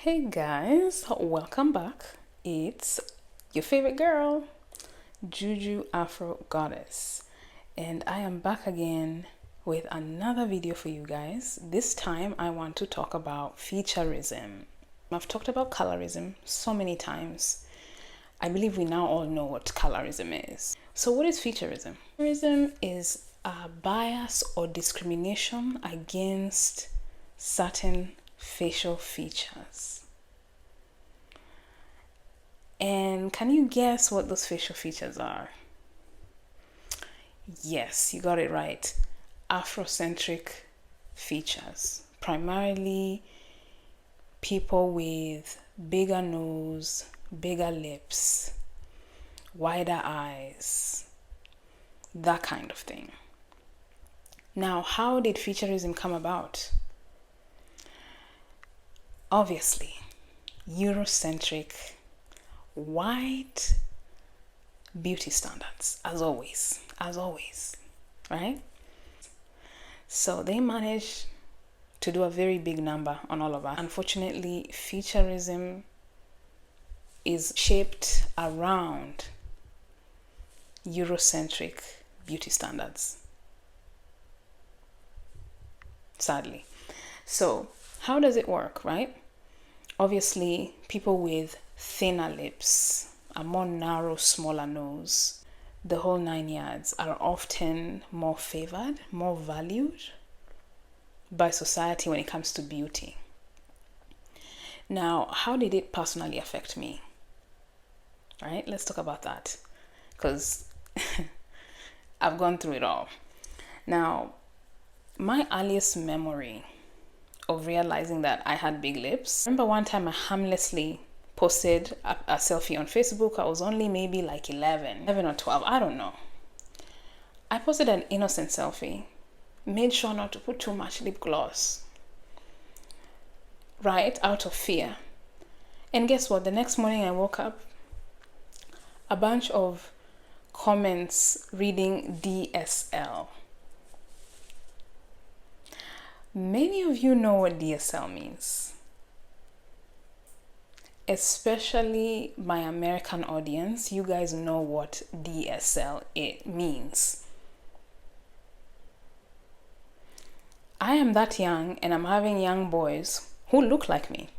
Hey guys, welcome back. It's your favorite girl, Juju Afro Goddess, and I am back again with another video for you guys. This time I want to talk about featurism. I've talked about colorism so many times. I believe we now all know what colorism is. So what is featurism? Featurism is a bias or discrimination against certain facial features. And can you guess what those facial features are? Yes, you got it right. Afrocentric features. Primarily people with bigger nose, bigger lips, wider eyes, that kind of thing. Now, how did featurism come about? Obviously, Eurocentric, white beauty standards, as always, right? So they managed to do a very big number on all of us. Unfortunately, featurism is shaped around Eurocentric beauty standards, sadly. So how does it work, right? Obviously, people with thinner lips, a more narrow, smaller nose, the whole 9 yards, are often more favored, more valued by society when it comes to beauty. Now, how did it personally affect me? Right? Let's talk about that, because I've gone through it all. Now, my earliest memory of realizing that I had big lips. I remember one time I harmlessly posted a selfie on Facebook. I was only maybe like 11 or 12, I don't know. I posted an innocent selfie, made sure not to put too much lip gloss, right, out of fear. And guess what? The next morning I woke up, a bunch of comments reading DSL. Many of you know what DSL means, especially my American audience. You guys know what DSL means. I am that young and I'm having young boys who look like me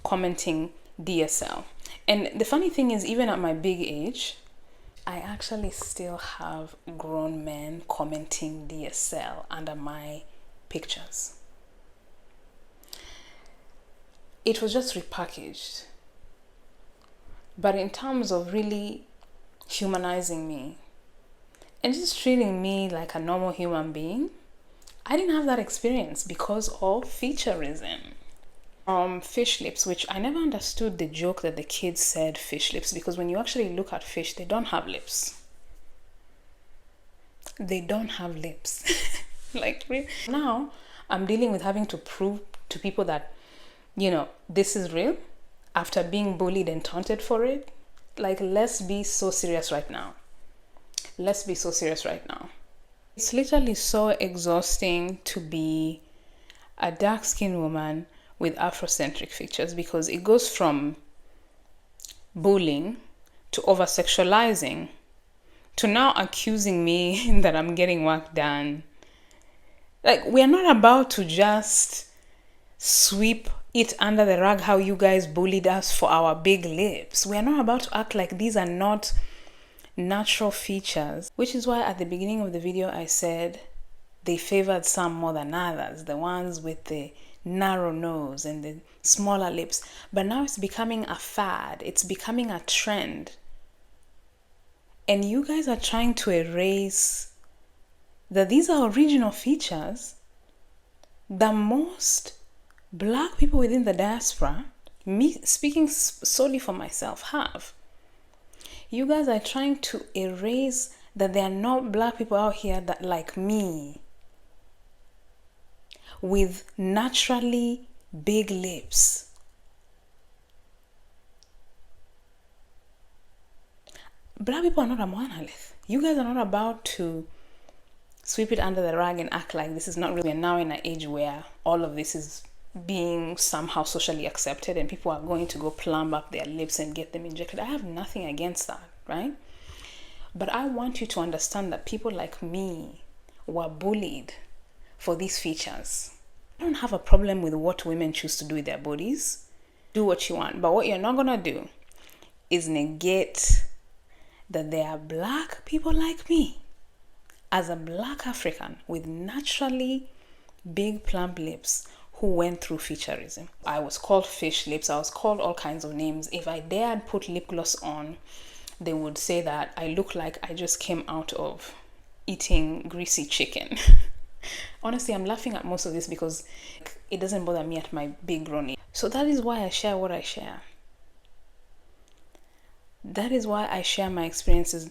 commenting DSL. And the funny thing is, even at my big age, I actually still have grown men commenting DSL under my pictures. It was just repackaged. But in terms of really humanizing me and just treating me like a normal human being, I didn't have that experience because of featurism. Fish lips, which I never understood the joke that the kids said fish lips, because when you actually look at fish, they don't have lips. They don't have lips. Like, really? Now I'm dealing with having to prove to people that, you know, this is real after being bullied and taunted for it. Like, let's be so serious right now. Let's be so serious right now. It's literally so exhausting to be a dark-skinned woman with Afrocentric features, because it goes from bullying to over-sexualizing to now accusing me that I'm getting work done. Like, we're not about to just sweep it under the rug how you guys bullied us for our big lips. We're not about to act like these are not natural features, which is why at the beginning of the video I said they favored some more than others, the ones with the narrow nose and the smaller lips. But now it's becoming a fad, it's becoming a trend, and you guys are trying to erase that these are original features that most Black people within the diaspora, me speaking solely for myself, have. You guys are trying to erase that there are not Black people out here that, like me, with naturally big lips. Black people are not a monolith. You guys are not about to sweep it under the rug and act like this is not real. We're now in an age where all of this is being somehow socially accepted and people are going to go plumb up their lips and get them injected. I have nothing against that, right? But I want you to understand that people like me were bullied for these features. I don't have a problem with what women choose to do with their bodies. Do what you want. But what you're not going to do is negate that there are black people like me, as a black African with naturally big plump lips, who went through featurism. I was called fish lips. I was called all kinds of names. If I dared put lip gloss on, they would say that I look like I just came out of eating greasy chicken. Honestly, I'm laughing at most of this because it doesn't bother me at my big grown age. So that is why I share what I share. That is why I share my experiences.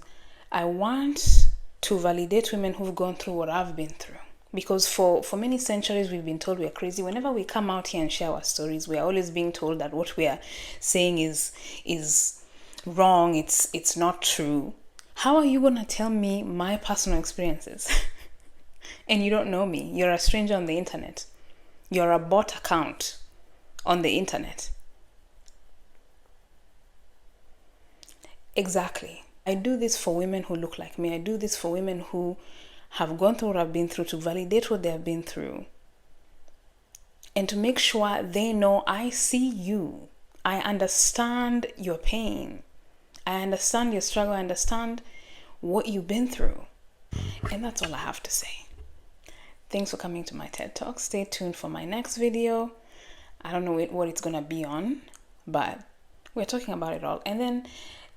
I want to validate women who've gone through what I've been through. Because for many centuries, we've been told we're crazy. Whenever we come out here and share our stories, we're always being told that what we are saying is wrong, it's not true. How are you going to tell me my personal experiences? And you don't know me. You're a stranger on the internet. You're a bot account on the internet. Exactly. I do this for women who look like me. I do this for women who have gone through what I've been through, to validate what they have been through. And to make sure they know I see you. I understand your pain. I understand your struggle. I understand what you've been through. And that's all I have to say. Thanks for coming to my TED Talk. Stay tuned for my next video. I don't know what it's going to be on, but we're talking about it all. And then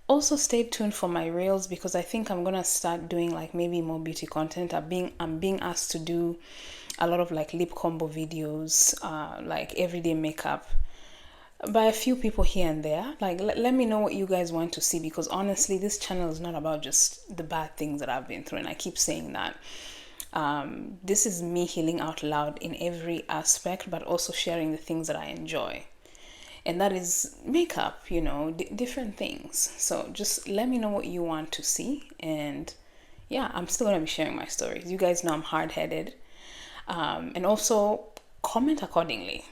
also stay tuned for my reels, because I think I'm gonna start doing like maybe more beauty content. I'm being asked to do a lot of like lip combo videos, like everyday makeup by a few people here and there. Like let me know what you guys want to see, because honestly, this channel is not about just the bad things that I've been through, and I keep saying that. This is me healing out loud in every aspect, but also sharing the things that I enjoy. And that is makeup, different things. So just let me know what you want to see. And yeah, I'm still going to be sharing my stories. You guys know I'm hard-headed. And also comment accordingly.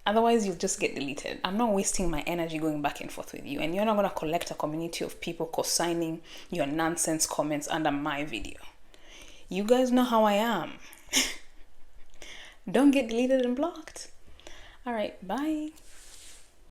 Otherwise, you'll just get deleted. I'm not wasting my energy going back and forth with you. And you're not going to collect a community of people co-signing your nonsense comments under my video. You guys know how I am. Don't get deleted and blocked. All right, bye.